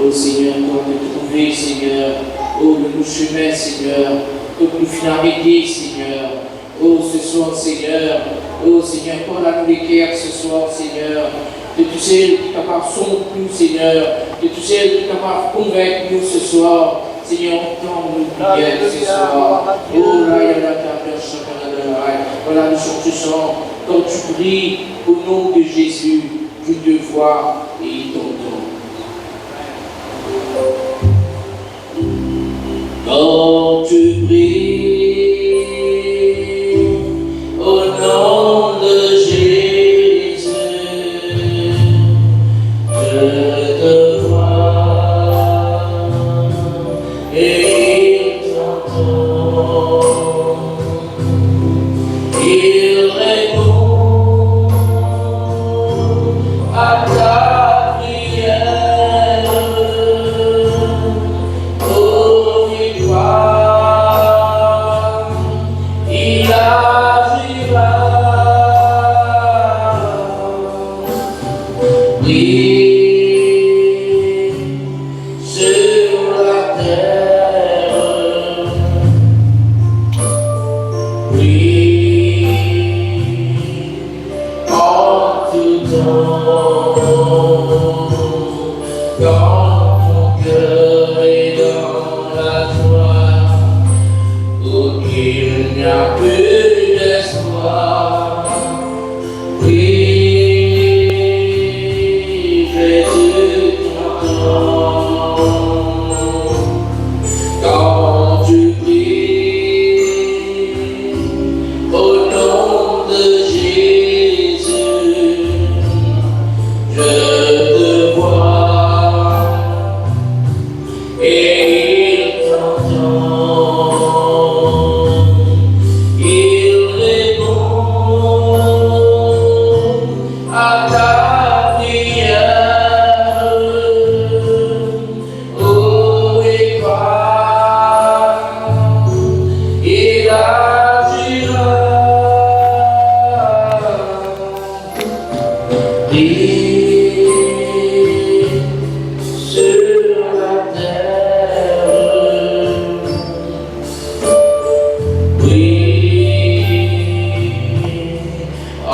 Oh Seigneur, toi de trouver, Seigneur. Oh, de nos chemins, Seigneur. Oh, nous finir arrêter, Seigneur. Oh, ce soir, Seigneur. Oh, Seigneur, parle à nous les cœurs ce soir, Seigneur. De tous ceux qui sont capables de nous, Seigneur. De tous ceux qui sont capables de convaincre nous ce soir. Seigneur, entends nos prières ce soir. Oh, là, il y a la table, voilà, nous sommes ce soir. Quand tu pries au nom de Jésus, je te vois et t'entends. Quand tu pries au nom de Jésus, je te vois et t'entends. Il répond à ta prière. Oh, il croit, il agira. Oui, sur la terre. Oui, en tout temps, quand ton cœur est dans la joie, où il n'y a plus d'espoir. Oui, Jésus t'entend. Quand tu pries au nom de Jésus, je te vois et il t'entend. Il répond à ta prière. Oh, il croit, il agira. Prie sur la terre. Oui, en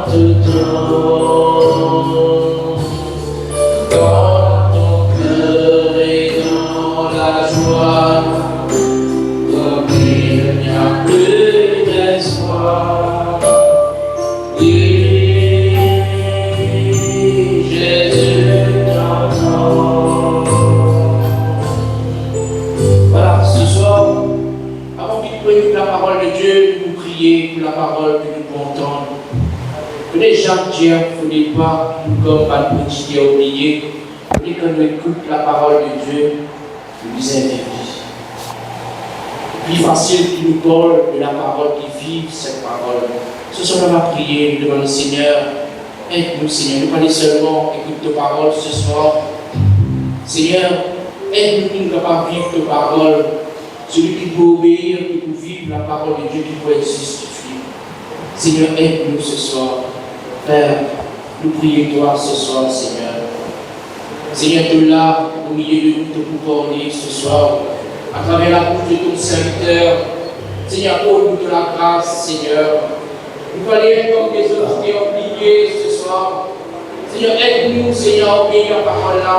tout temps, quand ton cœur est dans la joie, comme il n'y a plus d'espoir. Oui, Jésus t'entend. Voilà, ce soir, avant de prier pour la parole de Dieu, nous prier pour la parole que nous pouvons entendre. Que les gens Dieu ne voulaient pas, nous comme à nous petit à oublier, mais que nous écoutons la parole de Dieu, nous les interdit. Plus facile qu'il nous parle de la parole qui vive cette parole. Ce soir, on va prier, nous demandons Seigneur, aide-nous Seigneur, ne pas seulement écouter ta parole ce soir. Seigneur, aide-nous nous capables de vivre ta parole. Celui qui peut obéir, qui peut vivre la parole de Dieu, qui peut être justifié. Seigneur, aide-nous ce soir. Père, nous prions toi ce soir, Seigneur. Seigneur, tu es là, au milieu de nous, pour parler ce soir, à travers la bouche de ton serviteur. Seigneur, donne-nous de la grâce, Seigneur. Nous allons être comme des autres qui ont oublié ce soir. Seigneur, aide-nous, Seigneur, à obéir la parole là.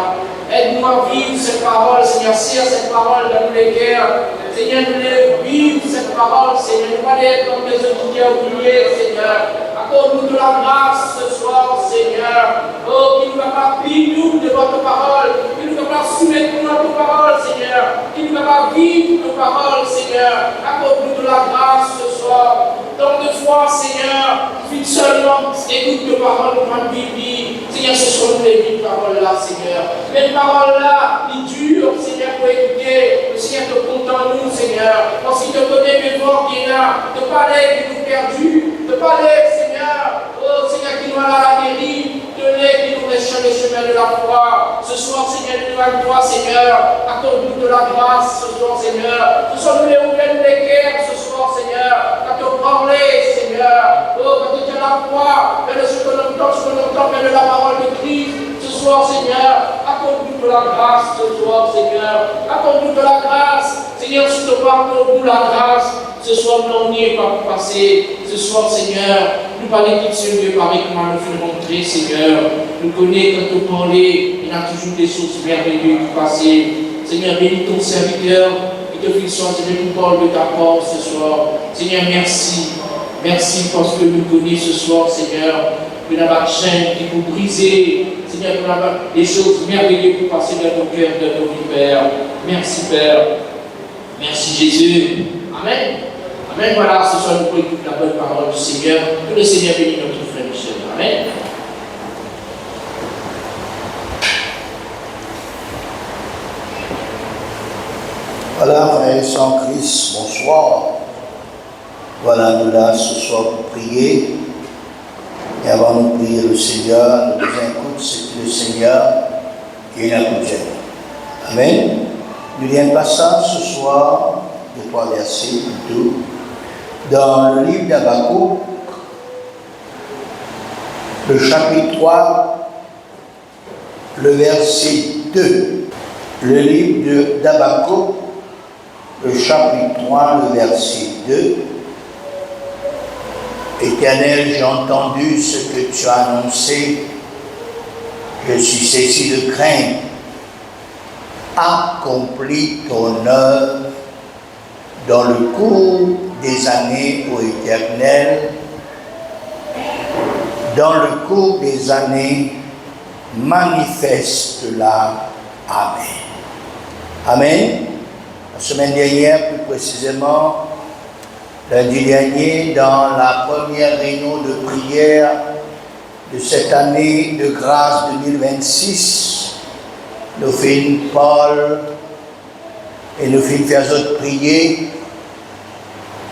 Aide-nous à vivre cette parole, Seigneur. Serre cette parole dans nos cœurs. Seigneur, nous voulons vivre cette parole, Seigneur. Nous allons être comme des autres qui ont oublié, Seigneur. Accorde-nous de la grâce ce soir, Seigneur. Oh, qui nous va pas vivre de votre parole, qui nous va pas soumettre notre parole, Seigneur, qui nous va pas vivre nos paroles, Seigneur. Accorde-nous de la grâce ce soir. Tant de fois, Seigneur, vite seulement, écoute nos paroles pour ma Bible. Seigneur, ce sont les paroles-là, Seigneur. Les paroles-là, ils durent, Seigneur, pour écouter. Le Seigneur te compte en nous, Seigneur. Parce qu'il te connaît mes voix qui est là, de parler de nous perdus, de parler, Seigneur, oh Seigneur, qui nous a la dérive, de l'aide qui nous laisse sur les chemins de la foi. Ce soir, Seigneur, nous à toi, Seigneur. Accorde-nous de la grâce ce soir, Seigneur. Ce soir, nous les ouvrons les cœurs ce soir, Seigneur. Quand te parler, Seigneur. Oh, quand tu tiens la foi, mais ce que l'on entend, mais de la parole de Christ. Ce soir, Seigneur, accorde-nous de la grâce ce soir, Seigneur. Accorde-nous de la grâce. Seigneur, s'il te pardonne-nous la grâce. Ce soir, nous n'y est pas passé. Ce soir, Seigneur, nous parlons de ce Dieu pareil comment nous fait montrer, Seigneur. Nous connaissons quand nous parlons, il y a toujours des choses merveilleuses qui passent. Seigneur, bénis ton serviteur. Et te fais soin, Seigneur, nous parle de ta porte ce soir. Seigneur, merci. Merci parce que nous connaissons ce soir, Seigneur. Que nous avons chaîne qui vous briser. Seigneur, que nous avons des choses merveilleuses pour passer dans nos cœurs, dans nos vies, Père. Merci, Père. Merci, Jésus. Amen. Amen. Voilà, ce soir, nous pouvons écouter la bonne parole du Seigneur. Que le Seigneur bénisse notre frère Michel. Amen. Voilà, frères et sœurs en Christ, bonsoir. Voilà, nous là ce soir pour prier. Et avant de prier le Seigneur, nous écoutons ce que le Seigneur qui est là pour nous. Amen. Nous lisons un passage ce soir, de 3 versets plutôt, dans le livre d'Habakkuk, le chapitre 3, le verset 2. Le livre d'Habakkuk, le chapitre 3, le verset 2. Éternel, j'ai entendu ce que tu as annoncé. Je suis saisi de crainte. Accomplis ton œuvre dans le cours des années, ô Éternel. Dans le cours des années, manifeste-la. Amen. Amen. La semaine dernière, plus précisément, lundi dernier, dans la première réunion de prière de cette année de grâce 2026, nous faisons Paul et nous faisons faire autres prier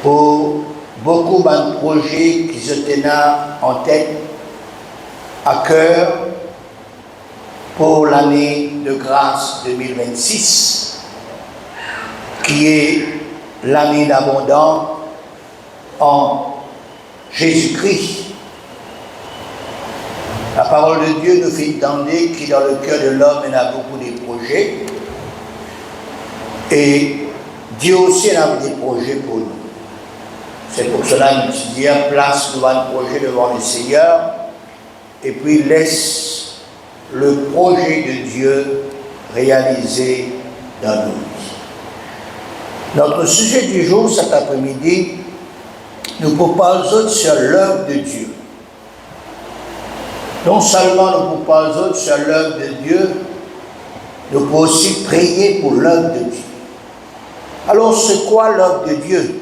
pour beaucoup de projets qui se tenaient en tête, à cœur, pour l'année de grâce 2026, qui est l'année d'abondance en Jésus-Christ. La parole de Dieu nous fait entendre qu'il dans le cœur de l'homme, il y a beaucoup de projets. Et Dieu aussi a des projets pour nous. C'est pour cela qu'il dit place devant le projet devant le Seigneur et puis laisse le projet de Dieu réalisé dans nous. Notre sujet du jour cet après-midi, nous proposons sur l'œuvre de Dieu. Non seulement nous proposons sur l'œuvre de Dieu, nous pouvons aussi prier pour l'œuvre de Dieu. Alors, c'est quoi l'œuvre de Dieu?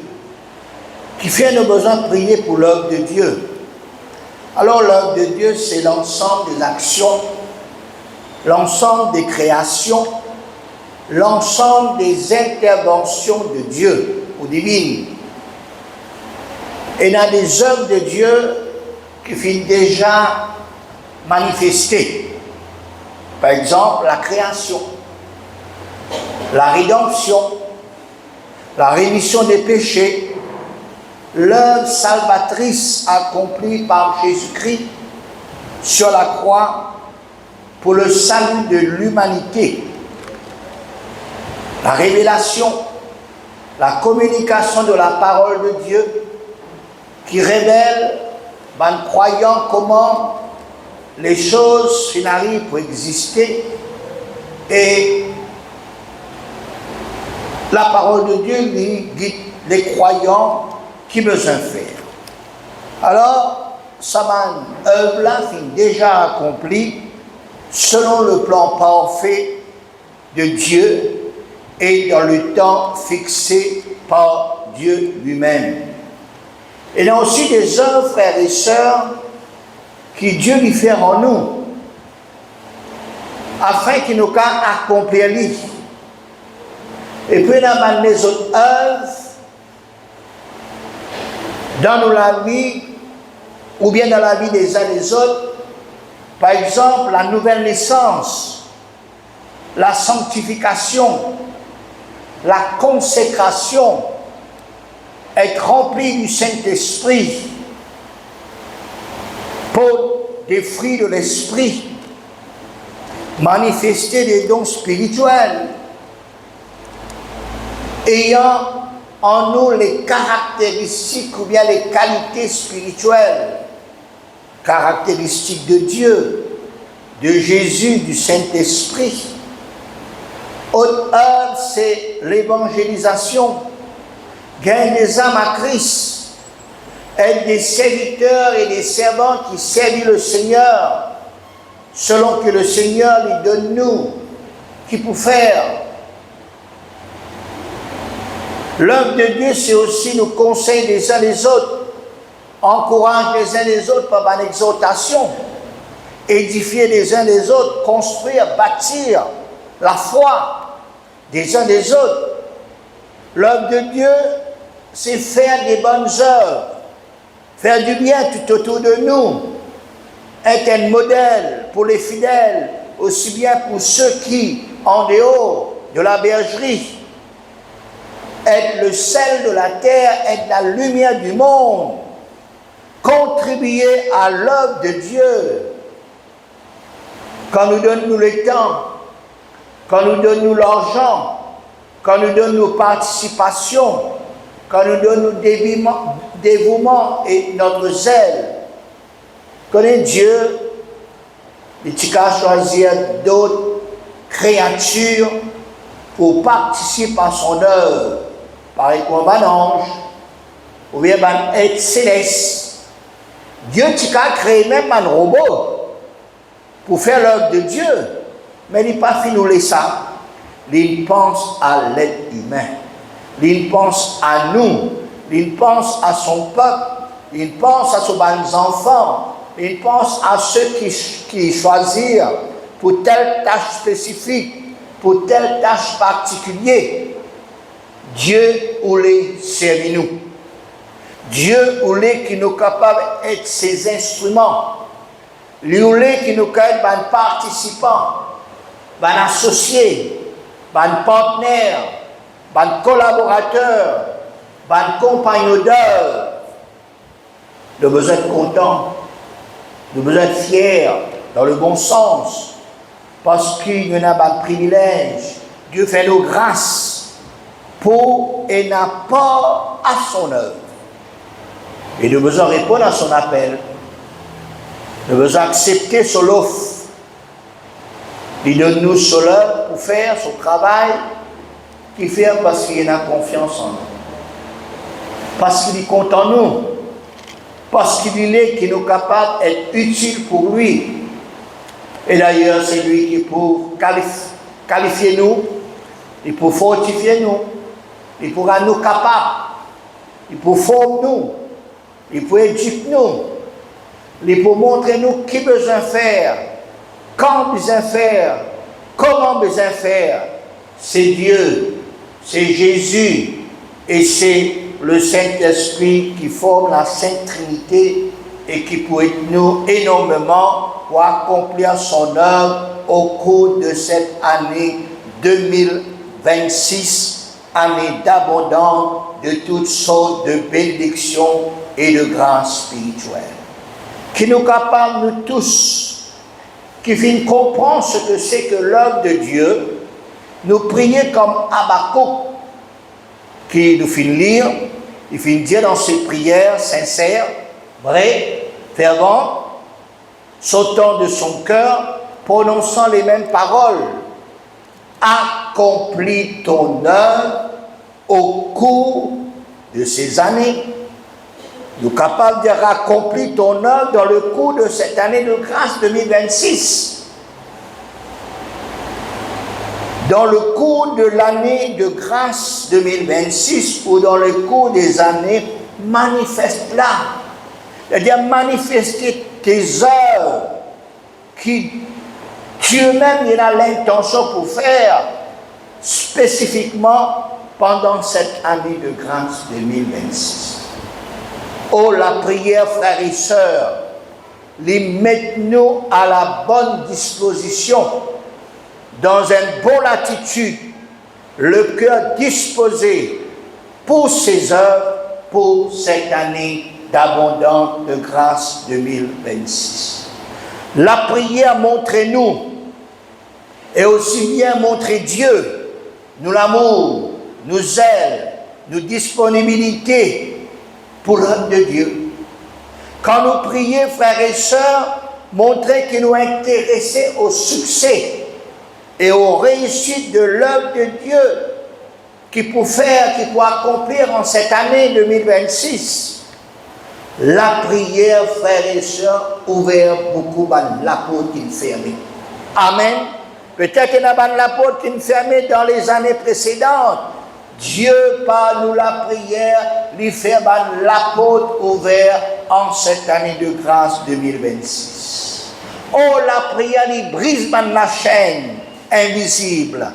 Qui fait nos besoins de prier pour l'œuvre de Dieu? Alors, l'œuvre de Dieu, c'est l'ensemble des actions, l'ensemble des créations, l'ensemble des interventions de Dieu ou divines. Et il y a des œuvres de Dieu qui finissent déjà manifestées. Par exemple, la création, la rédemption, la rémission des péchés, l'œuvre salvatrice accomplie par Jésus-Christ sur la croix pour le salut de l'humanité, la révélation, la communication de la parole de Dieu qui révèle aux croyants comment les choses finissent pour exister et la parole de Dieu lui guide les croyants qui besoin faire. Alors, sa œuvre-là est déjà accomplie selon le plan parfait de Dieu et dans le temps fixé par Dieu lui-même. Il y a aussi des œuvres, frères et sœurs, que Dieu lui fait en nous, afin qu'il nous puisse accomplir lui. Et puis, il y a des autres œuvres dans la vie, ou bien dans la vie des uns des autres. Par exemple, la nouvelle naissance, la sanctification, la consécration, être rempli du Saint-Esprit, pour des fruits de l'Esprit, manifester des dons spirituels, ayant en nous les caractéristiques ou bien les qualités spirituelles, caractéristiques de Dieu, de Jésus, du Saint-Esprit. Autre œuvre, c'est l'évangélisation, gagner des âmes à Christ, être des serviteurs et des servants qui servent le Seigneur, selon que le Seigneur lui donne nous, qui pour faire. L'œuvre de Dieu, c'est aussi nous conseiller les uns les autres, encourager les uns les autres par une exhortation, édifier les uns les autres, construire, bâtir la foi des uns des autres. L'œuvre de Dieu, c'est faire des bonnes œuvres, faire du bien tout autour de nous, être un modèle pour les fidèles, aussi bien pour ceux qui, en dehors de la bergerie, être le sel de la terre, être la lumière du monde, contribuer à l'œuvre de Dieu. Quand nous donne-nous le temps, quand nous donne-nous l'argent, quand nous donne-nous participation, quand nous donne-nous dévouement et notre zèle, connaît Dieu, il t'a choisi d'autres créatures pour participer à son œuvre, par exemple un ange, ou bien un être céleste. Dieu t'a créé même un robot pour faire l'œuvre de Dieu, mais il n'a pas fini de ça. Il pense à l'être humain, il pense à nous, il pense à son peuple, il pense à ses enfants, il pense à ceux qui choisirent pour telle tâche spécifique, pour telle tâche particulière. Dieu voulait servir nous. Dieu voulait qu'il nous capable d'être ses instruments. Il voulait qu'il nous capable d'être participants, d'associés, de partenaires, de collaborateurs, de compagnons d'œuvre. Nous devons être contents, nous devons être fiers, dans le bon sens, parce qu'il y en a un privilège. Dieu fait nos grâces pour et n'a pas à son œuvre. Et nous devons répondre à son appel. Nous devons accepter son offre. Il donne-nous son œuvre pour faire son travail, qu'il fait parce qu'il a confiance en nous. Parce qu'il est content en nous. Parce qu'il est qui nous capable d'être utile pour lui. Et d'ailleurs, c'est lui qui peut qualifier nous, il peut fortifier nous, il pourra nous capables, il peut former nous, il peut éduquer nous, il peut montrer nous qui besoin faire, quand besoin faire, comment besoin faire. C'est Dieu, c'est Jésus et c'est le Saint-Esprit qui forme la Sainte Trinité et qui peut être nous énormément pour accomplir son œuvre au cours de cette année 2026, année d'abondance de toutes sortes de bénédictions et de grâces spirituelles. Qui nous capable, nous tous, qui viennent comprendre ce que c'est que l'œuvre de Dieu, nous prier comme Habakkuk, qui nous finit lire, il finit dire dans ses prières sincères, vraies, ferventes, sautant de son cœur, prononçant les mêmes paroles. Accomplis ton œuvre au cours de ces années. Nous sommes capables de accomplir ton œuvre dans le cours de cette année de grâce 2026. Dans le cours de l'année de grâce 2026 ou dans le cours des années, manifeste-la. C'est-à-dire manifester tes œuvres qui Dieu même il a l'intention pour faire spécifiquement pendant cette année de grâce 2026. Oh, la prière, frères et sœurs, les mettons à la bonne disposition, dans une bonne attitude, le cœur disposé pour ces œuvres, pour cette année d'abondante de grâce 2026. La prière montre-nous et aussi bien montrer Dieu, nous l'amour, nous zèle, nous disponibilité pour l'œuvre de Dieu. Quand nous prions, frères et sœurs, montrez que nous intéressons au succès et aux réussites de l'œuvre de Dieu qui pour accomplir en cette année 2026. La prière, frères et sœurs, ouvert beaucoup la porte qui fermée. Amen. Peut-être qu'il y a la porte qui fermée dans les années précédentes. Dieu, par nous la prière, lui fait la porte ouverte en cette année de grâce 2026. Oh, la prière, lui brise la chaîne invisible.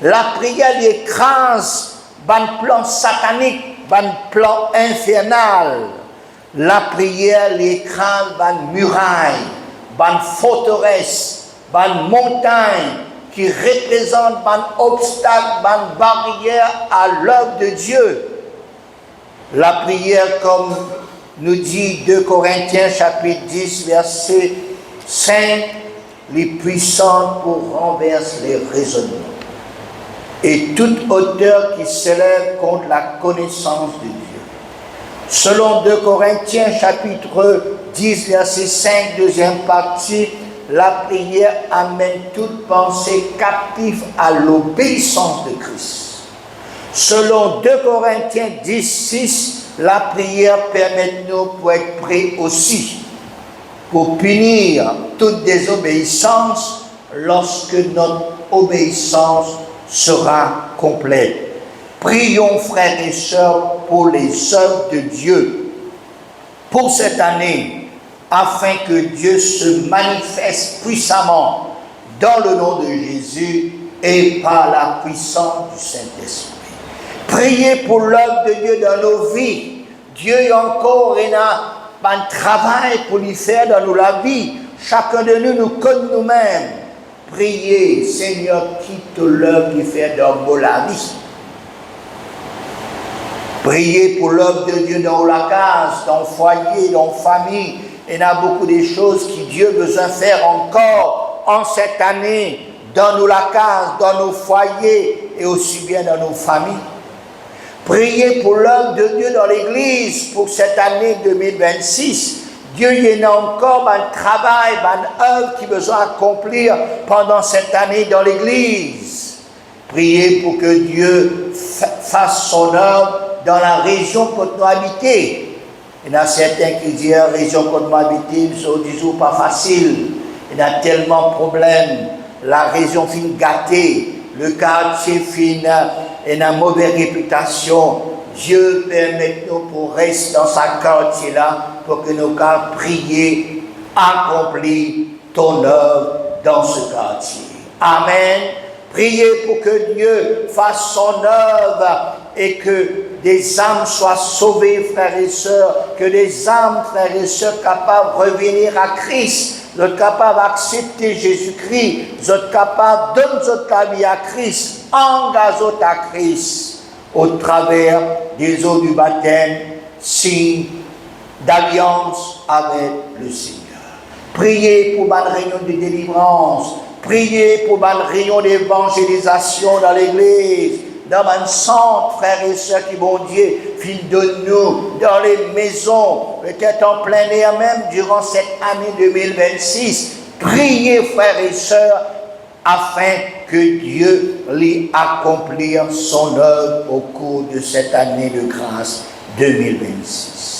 La prière, lui écrase le plan satanique, le plan infernal. La prière, lui écrase les murailles, les forteresses, les montagnes qui représentent les obstacles, les barrières à l'œuvre de Dieu. La prière, comme nous dit 2 Corinthiens chapitre 10, verset 5, les puissantes pour renverser les raisonnements et toute hauteur qui s'élève contre la connaissance de Dieu. Selon 2 Corinthiens chapitre 10, verset 5, deuxième partie, la prière amène toute pensée captive à l'obéissance de Christ. Selon 2 Corinthiens 10, 6, la prière permet nous pour être prêts aussi pour punir toute désobéissance lorsque notre obéissance sera complète. Prions, frères et sœurs, pour les œuvres de Dieu pour cette année, afin que Dieu se manifeste puissamment dans le nom de Jésus et par la puissance du Saint-Esprit. Priez pour l'œuvre de Dieu dans nos vies. Dieu encore a un travail pour lui faire dans la vie. Chacun de nous connaît nous-mêmes. Priez, Seigneur, quitte l'œuvre qui fait dans la vie. Priez pour l'œuvre de Dieu dans la case, dans le foyer, dans la famille. Il y a beaucoup de choses que Dieu a besoin de faire encore en cette année, dans la case, dans nos foyers et aussi bien dans nos familles. Priez pour l'œuvre de Dieu dans l'Église pour cette année 2026. Dieu y a encore un travail, une œuvre qui a besoin d'accomplir pendant cette année dans l'Église. Priez pour que Dieu fasse son œuvre dans la région que nous habitons. Il y en a certains qui disent la région que nous habitons, c'est pas facile. Il y a tellement de problèmes. La région fin gâtée, le quartier fin et une mauvaise réputation. Dieu permet nous pour rester dans ce quartier-là pour que nous puissions prier, accomplir ton œuvre dans ce quartier. Amen. Priez pour que Dieu fasse son œuvre et que des âmes soient sauvées, frères et sœurs, que des âmes, frères et sœurs, capables de revenir à Christ, vous êtes capables d'accepter Jésus-Christ, vous êtes capables de donner votre vie à Christ, engagez-vous à Christ au travers des eaux du baptême, signe d'alliance avec le Seigneur. Priez pour une réunion de délivrance, priez pour une réunion d'évangélisation dans l'Église, dans un centre, frères et sœurs, qui, bon Dieu, file de nous, dans les maisons, peut-être en plein air même, durant cette année 2026. Priez, frères et sœurs, afin que Dieu lui accomplisse son œuvre au cours de cette année de grâce 2026.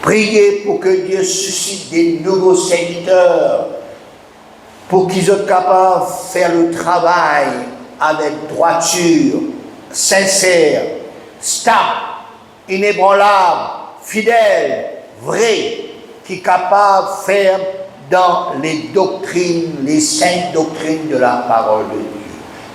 Priez pour que Dieu suscite des nouveaux serviteurs, pour qu'ils soient capables de faire le travail avec droiture, sincère, stable, inébranlable, fidèle, vrai, qui est capable de faire dans les doctrines, les saintes doctrines de la parole de Dieu.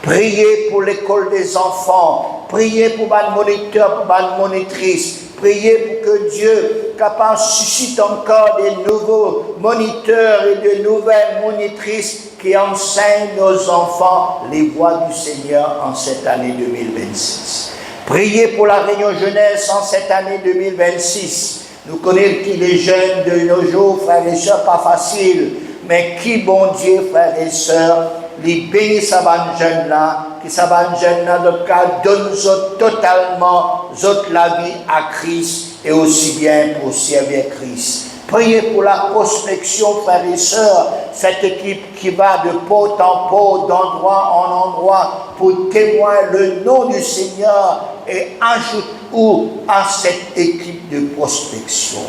Priez pour l'école des enfants, priez pour les moniteurs, pour les monitrices, priez pour que Dieu capable suscite encore des nouveaux moniteurs et de nouvelles monitrices qui enseignent nos enfants les voies du Seigneur en cette année 2026. Priez pour la réunion jeunesse en cette année 2026. Nous connaissons qui les jeunes de nos jours, frères et sœurs, pas facile, mais qui, bon Dieu, frères et sœurs, les bénisse à ban jeune là, que ça ban jeune là, notre cas, donne-nous totalement, la vie à Christ et aussi bien pour servir Christ. Priez pour la prospection, frères et sœurs, cette équipe qui va de porte en porte, d'endroit en endroit, pour témoigner le nom du Seigneur et ajoute-nous à cette équipe de prospection.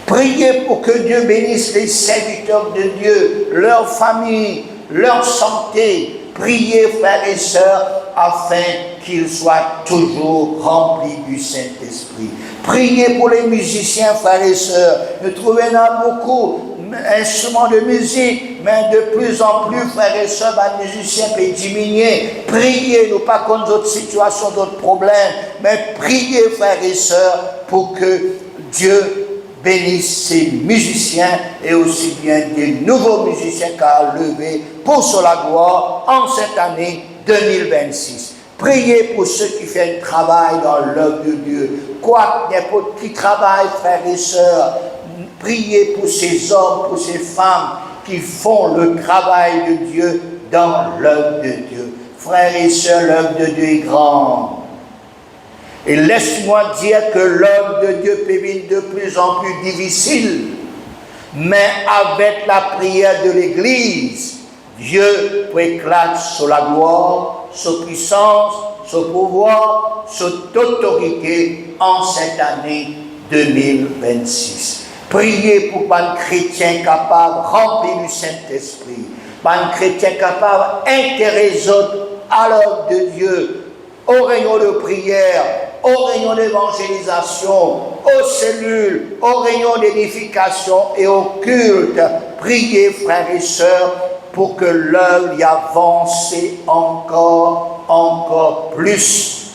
Priez pour que Dieu bénisse les serviteurs de Dieu, leur famille, leur santé. Priez, frères et sœurs, afin qu'ils soient toujours remplis du Saint-Esprit. Priez pour les musiciens, frères et sœurs. Nous trouvons beaucoup d'instruments de musique, mais de plus en plus, frères et sœurs, les musiciens peuvent diminuer. Priez, nous pas contre d'autres situations, d'autres problèmes, mais priez, frères et sœurs, pour que Dieu bénisse ces musiciens et aussi bien des nouveaux musiciens qu'a levé pour la gloire en cette année 2026. Priez pour ceux qui font un travail dans l'œuvre de Dieu. Quoi, n'importe qui travaille, frères et sœurs, priez pour ces hommes, pour ces femmes qui font le travail de Dieu dans l'œuvre de Dieu. Frères et sœurs, l'œuvre de Dieu est grande. Et laisse-moi dire que l'œuvre de Dieu peut être de plus en plus difficile, mais avec la prière de l'Église, Dieu éclate sur la gloire, sur puissance, sur pouvoir, sur autorité en cette année 2026. Priez pour un chrétien capable, rempli du Saint-Esprit, un chrétien capable d'intéresser à l'œuvre de Dieu, au rayon de prière, au rayon d'évangélisation, aux cellules, au rayon d'édification et au culte. Priez, frères et sœurs, pour que l'œuvre y avance encore plus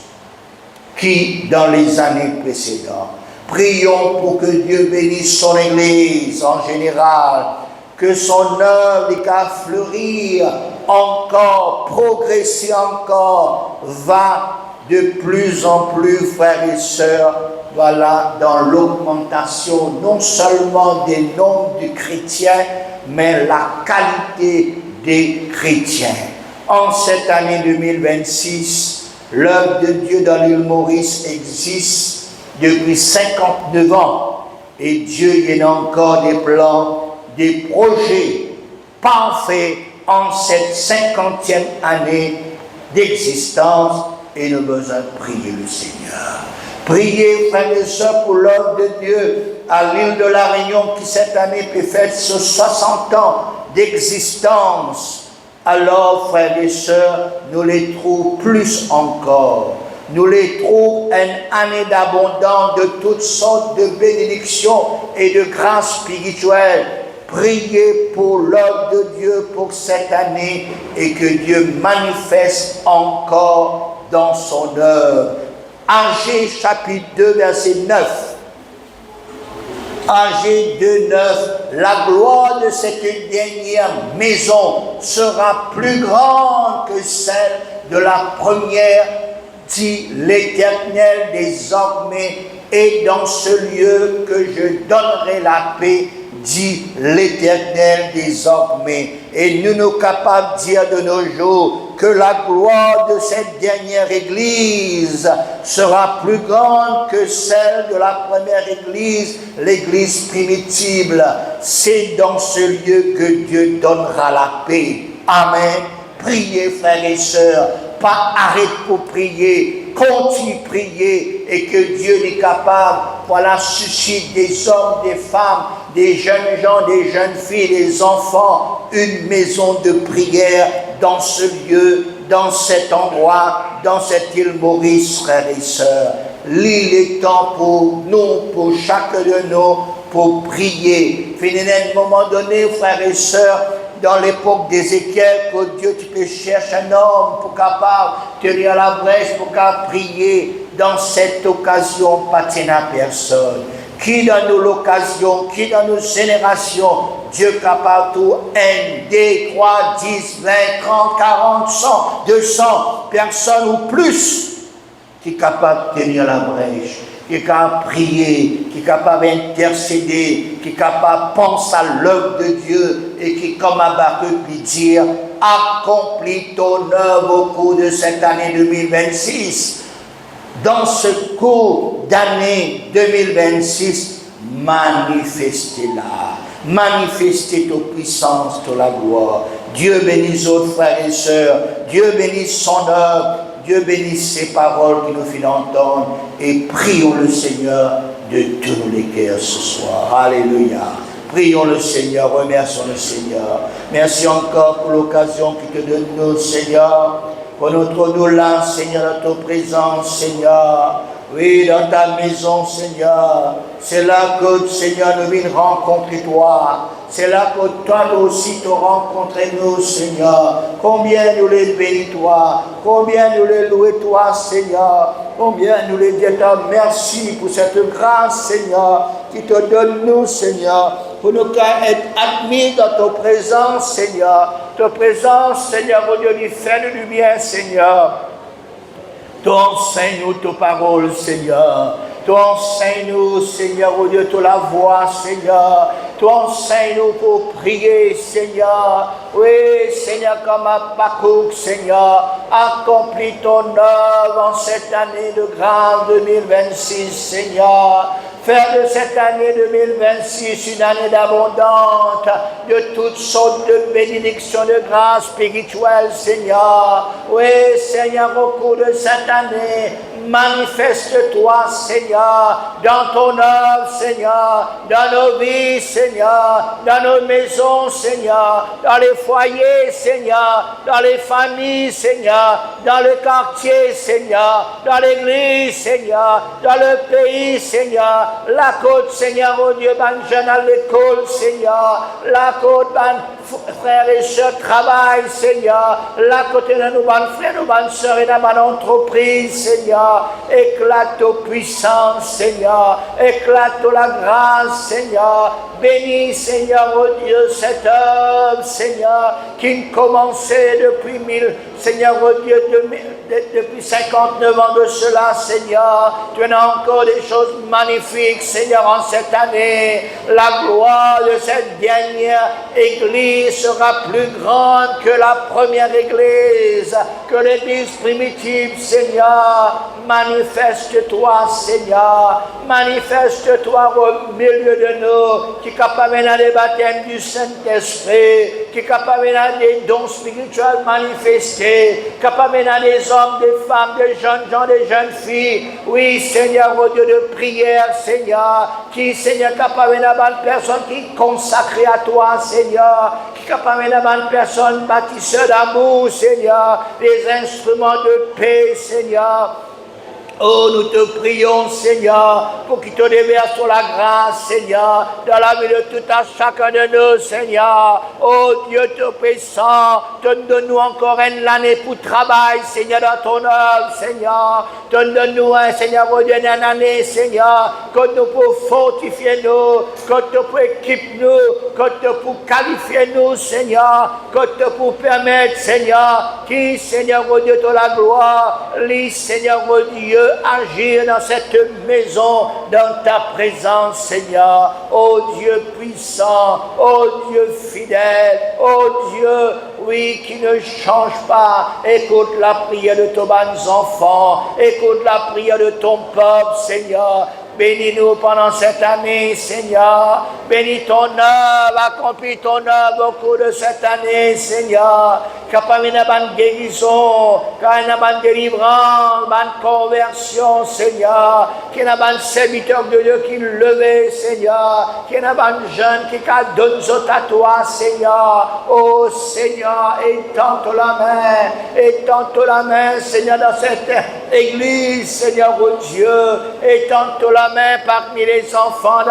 que dans les années précédentes. Prions pour que Dieu bénisse son Église en général, que son œuvre y fleurir encore, progresser encore, va de plus en plus, frères et sœurs, voilà, dans l'augmentation non seulement des nombres de chrétiens, mais la qualité des chrétiens. En cette année 2026, l'œuvre de Dieu dans l'île Maurice existe depuis 59 ans. Et Dieu y a encore des plans, des projets parfaits en cette 50e année d'existence. Et nous avons besoin de prier le Seigneur. Priez, frères et sœurs, pour l'œuvre de Dieu à l'île de la Réunion qui cette année peut faire 60 ans d'existence. Alors, frères et sœurs, nous les trouvons plus encore. Nous les trouvons une année d'abondance de toutes sortes de bénédictions et de grâces spirituelles. Priez pour l'œuvre de Dieu pour cette année et que Dieu manifeste encore dans son œuvre. Agé chapitre 2 verset 9. Agé 2, 9. La gloire de cette dernière maison sera plus grande que celle de la première, dit l'Éternel des armées, et dans ce lieu que je donnerai la paix, dit l'Éternel des armées. Et nous sommes capables de dire de nos jours que la gloire de cette dernière église sera plus grande que celle de la première église, l'église primitive. C'est dans ce lieu que Dieu donnera la paix. Amen. Priez, frères et sœurs. Pas arrête pour prier, continue de prier et que Dieu est capable, voilà, suscite des hommes, des femmes, des jeunes gens, des jeunes filles, des enfants, une maison de prière dans ce lieu, dans cet endroit, dans cette île Maurice, frères et sœurs. L'île est temps pour nous, pour chacun de nous, pour prier. Finalement, à un moment donné, frères et sœurs, dans l'époque d'Ézéchiel, que Dieu tu peux chercher un homme pour capable tenir la brèche, pour capable prier. Dans cette occasion, pas à personne. Qui dans nos occasions, qui dans nos générations, Dieu capable tout 1, 2, 3, 10, 20, 30, 40, 100, 200 personnes ou plus qui est capable de tenir la brèche, qui est capable de prier, qui est capable d'intercéder, qui est capable de penser à l'œuvre de Dieu et qui, comme Habakkuk, lui dire accomplis ton œuvre au cours de cette année 2026. Dans ce cours d'année 2026, manifestez-la. Manifestez ta puissance, ta gloire. Dieu bénisse autres frères et sœurs. Dieu bénisse son œuvre. Dieu bénisse ses paroles qui nous fit entendre. Et prions le Seigneur de tous les cœurs ce soir. Alléluia. Prions le Seigneur, remercions le Seigneur. Merci encore pour l'occasion qui te donne nous, Seigneur. Pour notre nous là, Seigneur, dans ta présence, Seigneur. Oui, dans ta maison, Seigneur. C'est là que, Seigneur, nous venons rencontrer toi. C'est là que toi aussi te rencontré nous, Seigneur. Combien nous les bénis, toi. Combien nous les louons, toi, Seigneur. Combien nous les disons merci pour cette grâce, Seigneur, qui te donne nous, Seigneur. Pour nous être admis dans ta présence, Seigneur. Ta présence, Seigneur, au Dieu, fais-nous du bien, Seigneur. Enseigne-nous ta parole, Seigneur. Toi, enseigne-nous, Seigneur, au Dieu, de la voix, Seigneur. Toi, enseigne-nous pour prier, Seigneur. Oui, Seigneur, comme à Pâques, Seigneur. Accomplis ton œuvre en cette année de grâce 2026, Seigneur. Faire de cette année 2026 une année d'abondante, de toutes sortes de bénédictions, de grâce spirituelle, Seigneur. Oui, Seigneur, au cours de cette année, manifeste-toi, Seigneur, dans ton œuvre, Seigneur, dans nos vies, Seigneur, dans nos maisons, Seigneur, dans les foyers, Seigneur, dans les familles, Seigneur, dans le quartier, Seigneur, dans l'église, Seigneur, dans le pays, Seigneur, la côte, Seigneur, oh Dieu, ban jeune à l'école, Seigneur, la côte, ban frères et sœurs travail, Seigneur, la côte de nous, ban frères, nous, ban sœurs et dans ban entreprise, Seigneur, éclate ta puissance, Seigneur, éclate la grâce, Seigneur, bénis, Seigneur, oh Dieu, cette œuvre, Seigneur, qui commençait depuis Seigneur, oh Dieu, depuis 59 ans de cela, Seigneur, tu as encore des choses magnifiques, Seigneur, en cette année. La gloire de cette dernière église sera plus grande que la première église, que l'église primitive, Seigneur. Manifeste-toi, Seigneur. Manifeste-toi au milieu de nous, qui est capable dans les baptêmes du Saint-Esprit, qui est capable dans des dons spirituels manifestés, capable dans des hommes, des femmes, des jeunes gens, des jeunes filles. Oui, Seigneur, au Dieu de prière, Seigneur, qui, Seigneur, capable dans une personne qui est consacrée à toi, Seigneur, qui est capable dans une personne bâtisseur d'amour, Seigneur, des instruments de paix, Seigneur. Oh, nous te prions, Seigneur, pour qu'il te déverse sur la grâce, Seigneur, dans la vie de tout à chacun de nous, Seigneur. Oh, Dieu te puissant, donne-nous encore une année pour travail, Seigneur, dans ton œuvre, Seigneur. Donne-nous un, Seigneur, une année, Seigneur, que nous pouvons fortifier nous, que tu peux équiper nous, que tu peux qualifier nous, Seigneur, que tu peux permettre, Seigneur, qui, Seigneur, oh Dieu, de la gloire, lis, Seigneur, oh Dieu, agir dans cette maison, dans ta présence, Seigneur. Oh Dieu puissant, oh Dieu fidèle, oh Dieu, oui, qui ne change pas. Écoute la prière de tes bons enfants, écoute la prière de ton peuple, Seigneur. Bénis-nous pendant cette année, Seigneur. Bénis ton œuvre, accomplis ton œuvre au cours de cette année, Seigneur. Capable de bonne guérison, capable de bonne délivrance, bonne conversion, Seigneur. Qu'il y ait un bon serviteur de Dieu qui levait, Seigneur. Qu'il y ait un bon jeune qui donne à toi, Seigneur. Oh Seigneur, étends la main, Seigneur, dans cette église, Seigneur, oh Dieu. Étends la main parmi les enfants,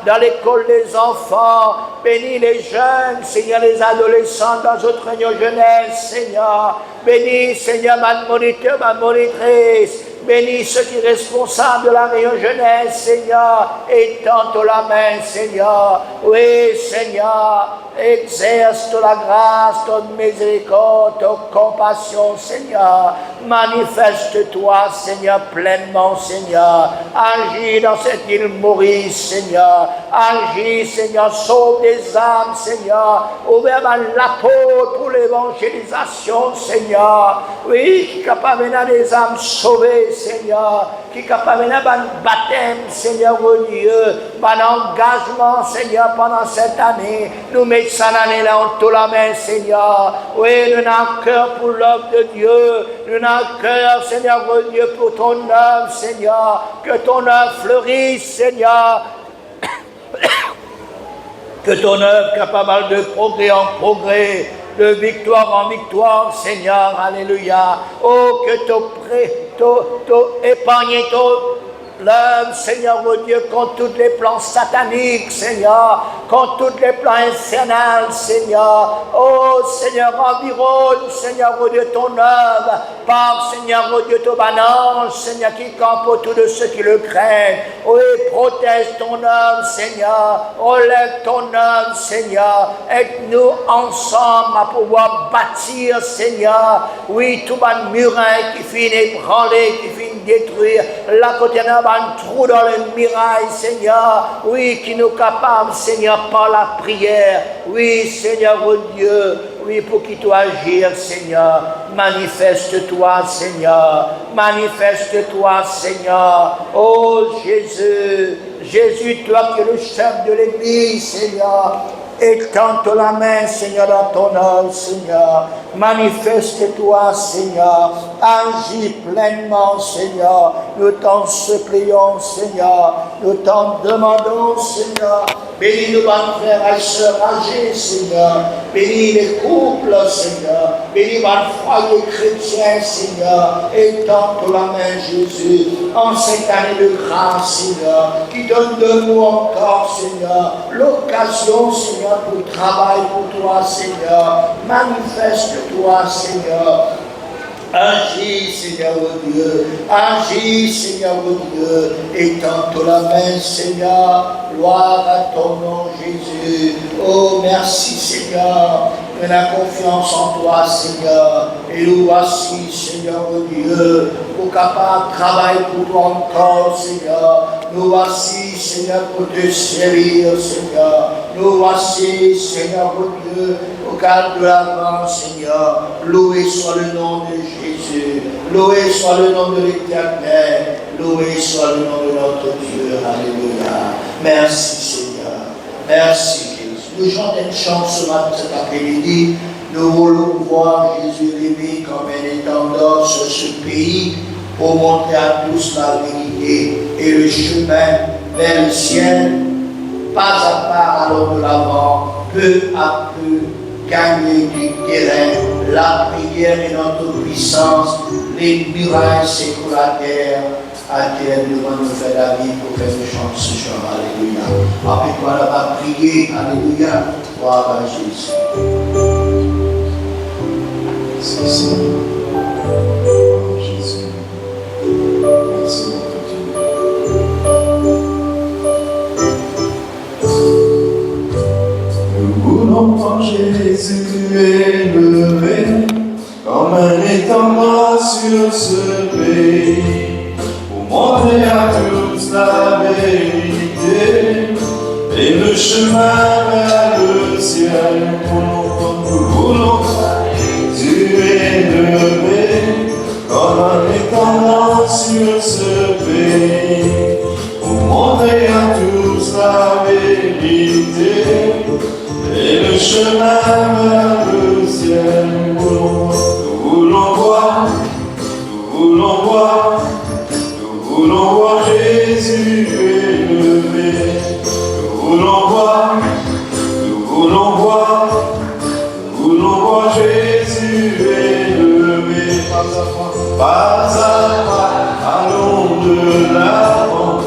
dans l'école des enfants. Bénis les jeunes, Seigneur, les adolescents dans notre réunion jeunesse, Seigneur. Bénis, Seigneur, ma moniteur, ma monitrice. Bénis ceux qui sont responsables de la Réunion Jeunesse, Seigneur, étends la main, Seigneur. Oui, Seigneur, exerce la grâce, ton miséricorde, ton compassion, Seigneur. Manifeste-toi, Seigneur, pleinement, Seigneur. Agis dans cette île Maurice, Seigneur. Agis, Seigneur, sauve des âmes, Seigneur. Ouvre la porte pour l'évangélisation, Seigneur. Oui, qui est capable de des âmes sauvées, Seigneur. Qui est capable de baptême, Seigneur, oh Dieu. Engagement, Seigneur, pendant cette année. Nous mettons ça là entre la main, Seigneur. Oui, nous avons cœur pour l'œuvre de Dieu. Nous avons cœur, Seigneur, oh Dieu, pour ton œuvre, Seigneur. Que ton œuvre fleurisse, Seigneur. Que ton œuvre capable de progrès en progrès, de victoire en victoire, Seigneur, alléluia. Oh, que épargne l'œuvre, Seigneur, oh Dieu, contre tous les plans sataniques, Seigneur, contre tous les plans infernaux, Seigneur. Oh, Seigneur, environne, Seigneur, oh Dieu, ton œuvre, par, Seigneur, oh Dieu, ton ange, Seigneur, qui campe autour de ceux qui le craignent. Oh, et protège ton œuvre, Seigneur, relève ton œuvre, Seigneur, aide-nous ensemble à pouvoir bâtir, Seigneur, oui, tout un muraille qui finit ébranler, qui finit détruire, la côté un trou dans le mirail, Seigneur, oui, qui nous capable, Seigneur, par la prière, oui, Seigneur, oh Dieu, oui, pour qu'il doit agir, Seigneur, manifeste-toi, Seigneur, manifeste-toi, Seigneur, oh Jésus, Jésus, toi qui es le chef de l'Église, Seigneur, étends la main, Seigneur, dans ton œuvre, Seigneur. Manifeste-toi, Seigneur. Agis pleinement, Seigneur. Nous t'en supplions, Seigneur. Nous t'en demandons, Seigneur. Bénis nos bonnes frères et sœurs âgés, Seigneur. Bénis les couples, Seigneur. Bénis nos foyers chrétiens, Seigneur. Étends la main, Jésus, en cette année de grâce, Seigneur, qui donne de nous encore, Seigneur, l'occasion, Seigneur, pour le travail pour toi, Seigneur. Manifeste-toi, Seigneur. Agis, Seigneur, oh Dieu. Agis, Seigneur, oh Dieu. Étends la main, Seigneur. Gloire à ton nom, Jésus. Oh, merci, Seigneur. On a confiance en toi, Seigneur. Et nous voici, Seigneur, oh Dieu, pour capable de travailler pour toi encore, Seigneur. Nous voici, Seigneur, pour te servir, Seigneur. Nous voici, Seigneur, oh Dieu, au cadre de l'avant, Seigneur. Loué soit le nom de Jésus. Loué soit le nom de l'Éternel. Loué soit le nom de notre Dieu. Alléluia. Merci, Seigneur. Merci, Jésus. Nous chantons une chanson cet après-midi. Nous voulons voir Jésus lever comme un étendard sur ce pays pour montrer à tous la vérité et le chemin vers le ciel. Pas à pas, allons de l'avant, peu à peu, gagner du terrain. La prière est notre puissance. Les murailles s'écroulent à terre. À terre, devant nous faire la vie pour faire une chante ce chant. Alléluia. Après quoi, là, va prier. Alléluia. Gloire à Jésus. C'est ça. Oh, Jésus. Merci, notre Dieu. Nous voulons voir Jésus élevé comme un étendard sur ce pays. Montrer à tous la vérité et le chemin vers le ciel. Nous voulons Jésus élevé comme un étendard sur ce pays. Pour montrer à tous la vérité et le chemin vers le ciel. Nous voulons voir, nous voulons voir. Nous voulons voir Jésus élevé. Nous voulons voir, nous voulons voir, nous voulons voir Jésus élevé. Pas à pas, allons de l'avant,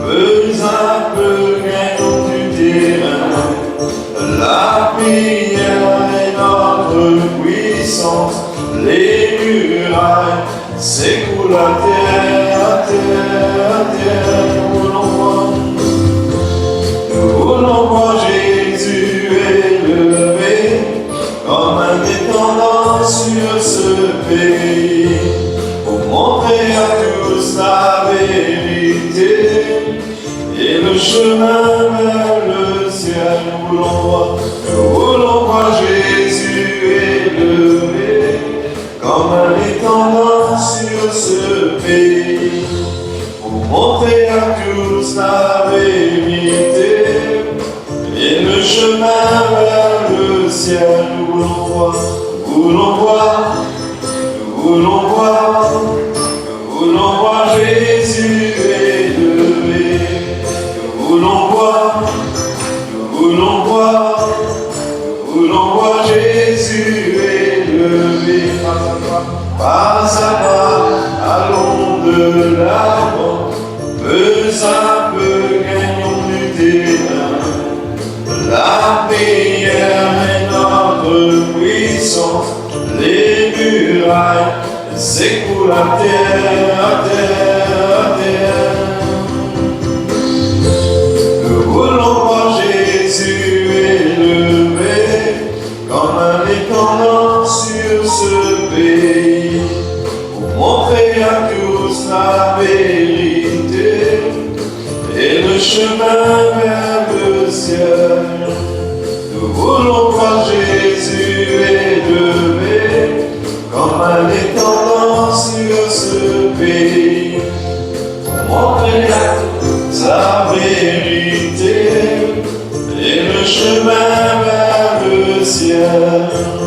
peu à peu gagnons du terrain. La prière est notre puissance, les murailles s'écroulent à terre. terre, nous voulons voir Jésus élevé comme un étendard sur ce pays, pour montrer à tous la vérité et le chemin vers le ciel. Nous voulons voir Jésus élevé comme un étendard sur ce pays, pour montrer à tous la vérité et le chemin vers le ciel. Nous voulons voir, nous voulons voir, nous voulons voir Jésus élevé. Nous voulons voir, nous voulons voir, nous voulons voir Jésus élevé. Pas à pas, allons de l'avant, peu à peu gagnons du terrain. La prière est notre puissance, les murailles s'écoulent à terre, à terre, à terre. Nous voulons voir Jésus élevé comme un étendard sur ce pays, pour montrer à tous la vérité et le chemin vers le ciel. Nous voulons voir Jésus élevé comme un étendard sur ce pays, pour montrer à tous la vérité et le chemin vers le ciel.